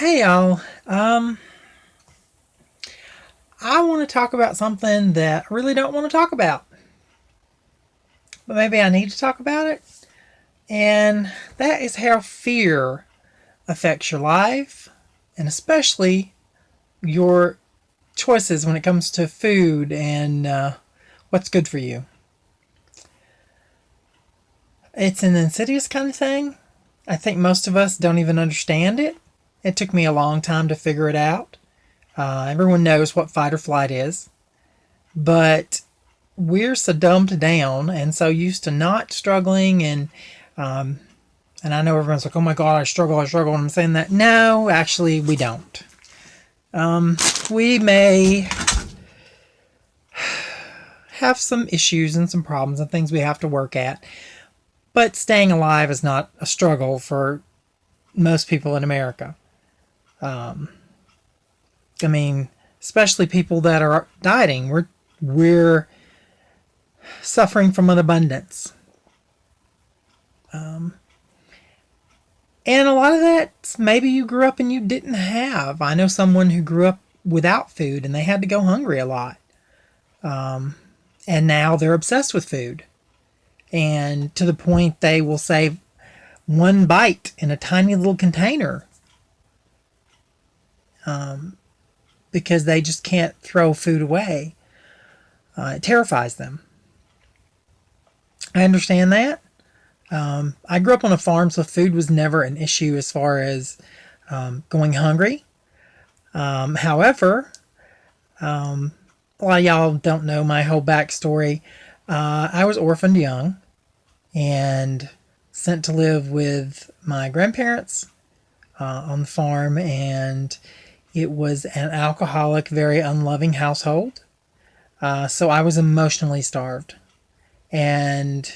Hey y'all. I want to talk about something that I really don't want to talk about, but maybe I need to talk about it. And that is how fear affects your life, and especially your choices when it comes to food and what's good for you. It's an insidious kind of thing. I think most of us don't even understand it. It took me a long time to figure it out. Everyone knows what fight or flight is, but we're so dumbed down and so used to not struggling um, and I know everyone's like, oh my god, I struggle, and I'm saying that. No, actually we don't. We may have some issues and some problems and things we have to work at, but staying alive is not a struggle for most people in America. I mean, especially people that are dieting. We're suffering from an abundance. And a lot of that, maybe you grew up and you didn't have. I know someone who grew up without food and they had to go hungry a lot. And now they're obsessed with food. And to the point they will save one bite in a tiny little container because they just can't throw food away. It terrifies them. I understand that. I grew up on a farm, so food was never an issue as far as going hungry. However, a lot of y'all don't know my whole backstory. I was orphaned young and sent to live with my grandparents on the farm, and it was an alcoholic, very unloving household. So I was emotionally starved, and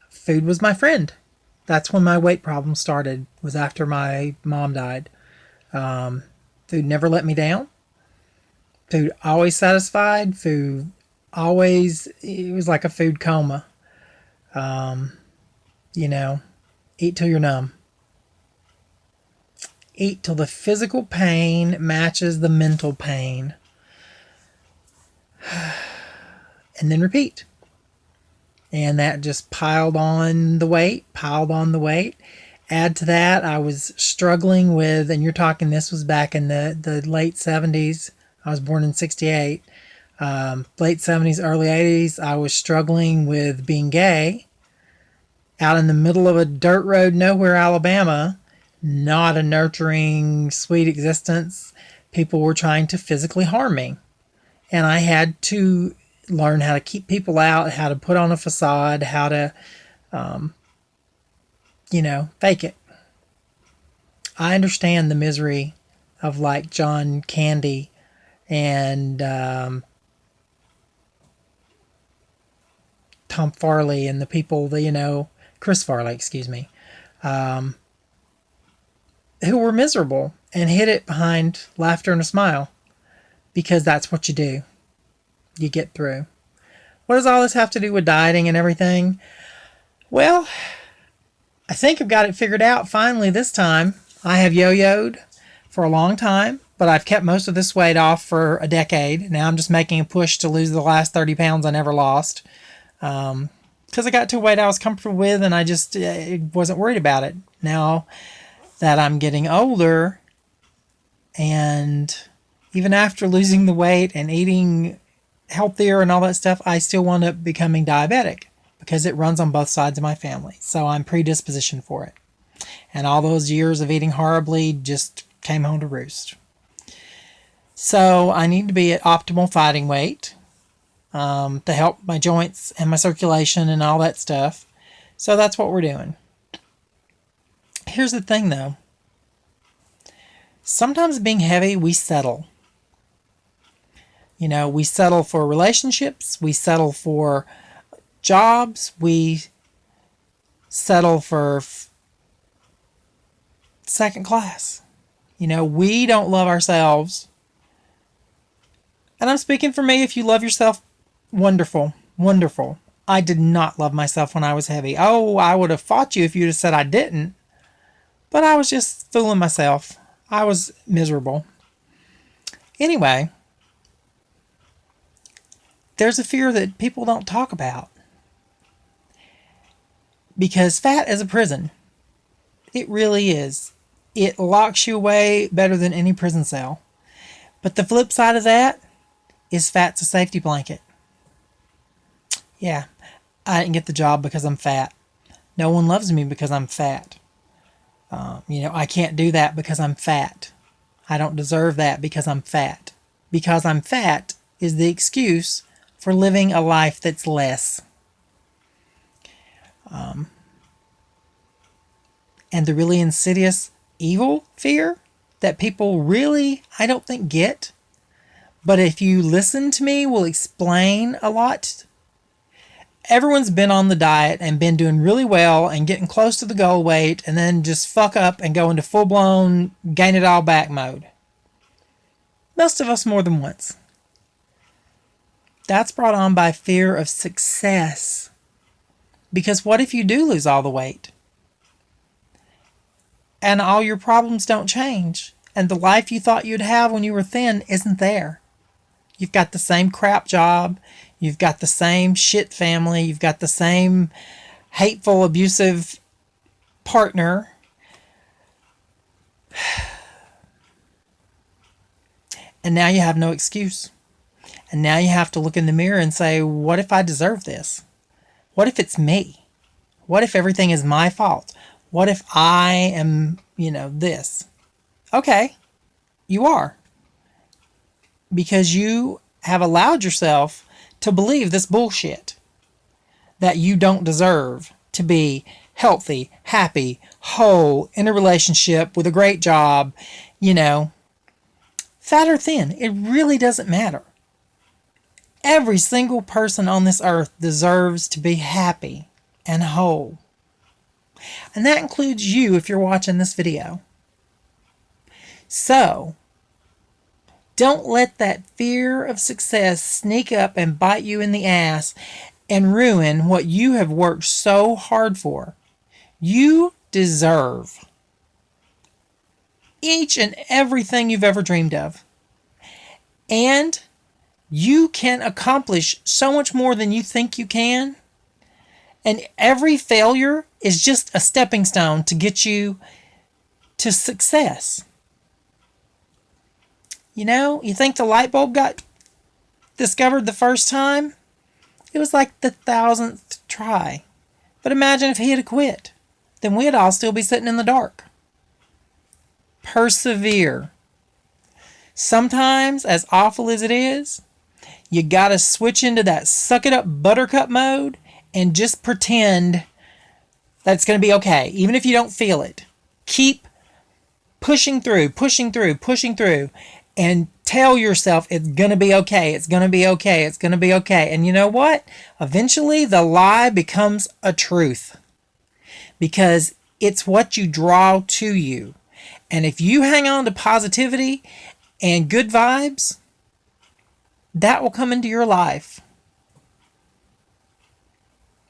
food was my friend. That's when my weight problem started. Was after my mom died. Food never let me down. Food always satisfied. Food always, it was like a food coma. You know, eat till you're numb. Eat till the physical pain matches the mental pain. And then repeat. And that just piled on the weight. Add to that, I was struggling with, and you're talking, this was back in the late 70s. I was born in 68. Late 70s, early 80s, I was struggling with being gay out in the middle of a dirt road, nowhere, Alabama. Not a nurturing, sweet existence. People were trying to physically harm me. And I had to learn how to keep people out, how to put on a facade, how to, fake it. I understand the misery of like John Candy and Tom Farley and the people that, Chris Farley, excuse me, who were miserable and hid it behind laughter and a smile because that's what you do. You get through. What does all this have to do with dieting and everything? Well, I think I've got it figured out finally this time. I have yo-yoed for a long time, but I've kept most of this weight off for a decade. Now I'm just making a push to lose the last 30 pounds I never lost. Because I got to a weight I was comfortable with and I just wasn't worried about it. Now that I'm getting older, and even after losing the weight and eating healthier and all that stuff, I still wound up becoming diabetic because it runs on both sides of my family. So I'm predispositioned for it. And all those years of eating horribly just came home to roost. So I need to be at optimal fighting weight to help my joints and my circulation and all that stuff. So that's what we're doing. Here's the thing though. Sometimes being heavy, we settle. We settle for relationships, we settle for jobs, we settle for second class. We don't love ourselves. And I'm speaking for me. If you love yourself, wonderful, wonderful. I did not love myself when I was heavy. Oh, I would have fought you if you'd have said I didn't. But I was just fooling myself. I was miserable. Anyway, there's a fear that people don't talk about. Because fat is a prison. It really is. It locks you away better than any prison cell. But the flip side of that is fat's a safety blanket. Yeah, I didn't get the job because I'm fat. No one loves me because I'm fat. I can't do that because I'm fat. I don't deserve that because I'm fat. Because I'm fat is the excuse for living a life that's less. And the really insidious evil fear that people really, I don't think, get, but if you listen to me, will explain a lot. Everyone's been on the diet and been doing really well and getting close to the goal weight and then just fuck up and go into full-blown gain it all back mode. Most of us more than once. That's brought on by fear of success. Because what if you do lose all the weight? And all your problems don't change. And the life you thought you'd have when you were thin isn't there. You've got the same crap job. You've got the same shit family. You've got the same hateful, abusive partner. And now you have no excuse. And now you have to look in the mirror and say, what if I deserve this? What if it's me? What if everything is my fault? What if I am, this? Okay, you are. Because you have allowed yourself to believe this bullshit. That you don't deserve to be healthy, happy, whole, in a relationship with a great job, fat or thin. It really doesn't matter. Every single person on this earth deserves to be happy and whole. And that includes you if you're watching this video. So, don't let that fear of success sneak up and bite you in the ass and ruin what you have worked so hard for. You deserve each and everything you've ever dreamed of. And you can accomplish so much more than you think you can. And every failure is just a stepping stone to get you to success. You think the light bulb got discovered the first time? It was like the 1000th try. But imagine if he had quit. Then we'd all still be sitting in the dark. Persevere. Sometimes, as awful as it is, you gotta switch into that suck it up buttercup mode and just pretend that it's going to be okay, even if you don't feel it. Keep pushing through, and tell yourself it's going to be okay, it's going to be okay, it's going to be okay. And you know what? Eventually the lie becomes a truth. Because it's what you draw to you. And if you hang on to positivity and good vibes, that will come into your life.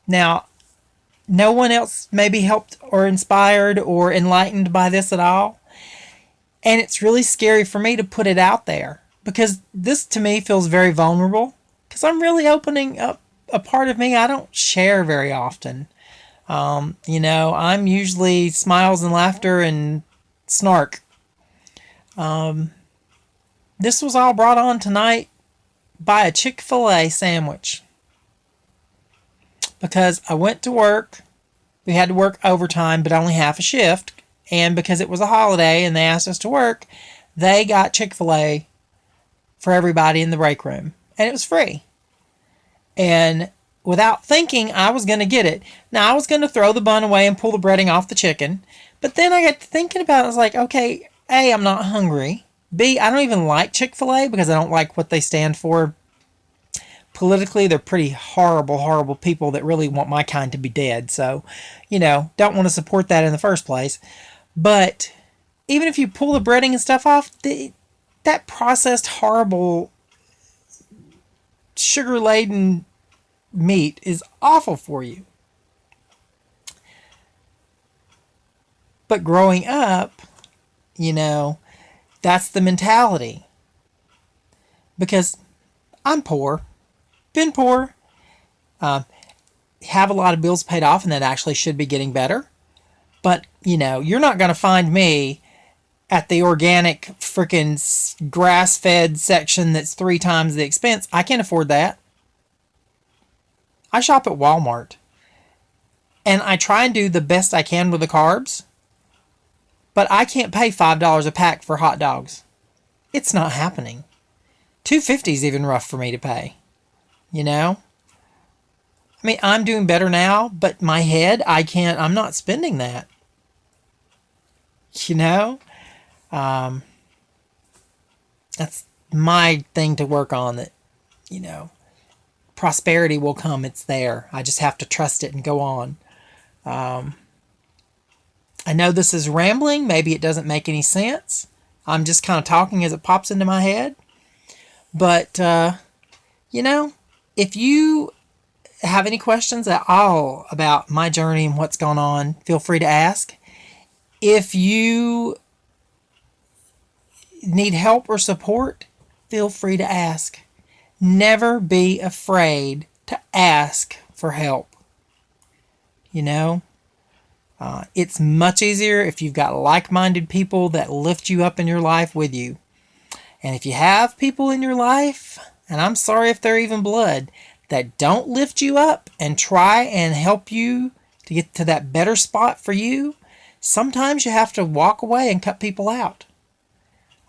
Now, no one else may be helped or inspired or enlightened by this at all. And it's really scary for me to put it out there. Because this, to me, feels very vulnerable. Because I'm really opening up a part of me I don't share very often. I'm usually smiles and laughter and snark. This was all brought on tonight by a Chick-fil-A sandwich. Because I went to work, we had to work overtime, but only half a shift. And because it was a holiday and they asked us to work, they got Chick-fil-A for everybody in the break room. And it was free. And without thinking, I was going to get it. Now, I was going to throw the bun away and pull the breading off the chicken. But then I got to thinking about it. I was like, okay, A, I'm not hungry. B, I don't even like Chick-fil-A because I don't like what they stand for. Politically, they're pretty horrible, horrible people that really want my kind to be dead. So, don't want to support that in the first place. But even if you pull the breading and stuff off, that processed, horrible, sugar-laden meat is awful for you. But growing up, That's the mentality. Because I'm poor, been poor, have a lot of bills paid off, and that actually should be getting better. But, you're not going to find me at the organic freaking grass-fed section that's 3 times the expense. I can't afford that. I shop at Walmart. And I try and do the best I can with the carbs. But I can't pay $5 a pack for hot dogs. It's not happening. $2.50 is even rough for me to pay. I mean, I'm doing better now, but my head, I'm not spending that. That's my thing to work on, that, prosperity will come. It's there. I just have to trust it and go on. I know this is rambling. Maybe it doesn't make any sense. I'm just kind of talking as it pops into my head. But, if you have any questions at all about my journey and what's going on, feel free to ask. If you need help or support, feel free to ask. Never be afraid to ask for help. It's much easier if you've got like-minded people that lift you up in your life with you. And if you have people in your life, and I'm sorry if they're even blood, that don't lift you up and try and help you to get to that better spot for you, sometimes you have to walk away and cut people out.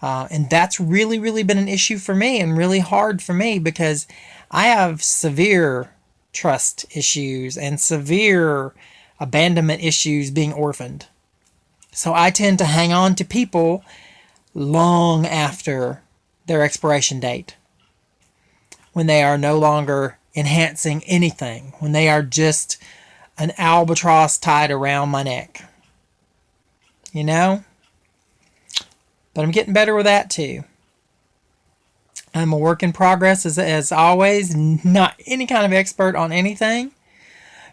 And that's really, really been an issue for me, and really hard for me, because I have severe trust issues and severe abandonment issues being orphaned. So I tend to hang on to people long after their expiration date, when they are no longer enhancing anything, when they are just an albatross tied around my neck. But I'm getting better with that too. I'm a work in progress, as always, not any kind of expert on anything,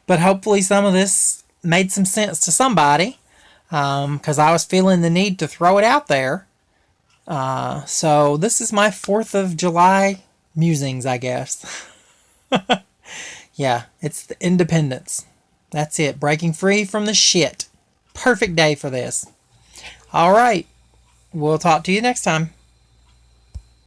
but hopefully some of this made some sense to somebody, because I was feeling the need to throw it out there. So this is my 4th of July musings, I guess. Yeah, it's the independence. That's it. Breaking free from the shit. Perfect day for this. All right. We'll talk to you next time.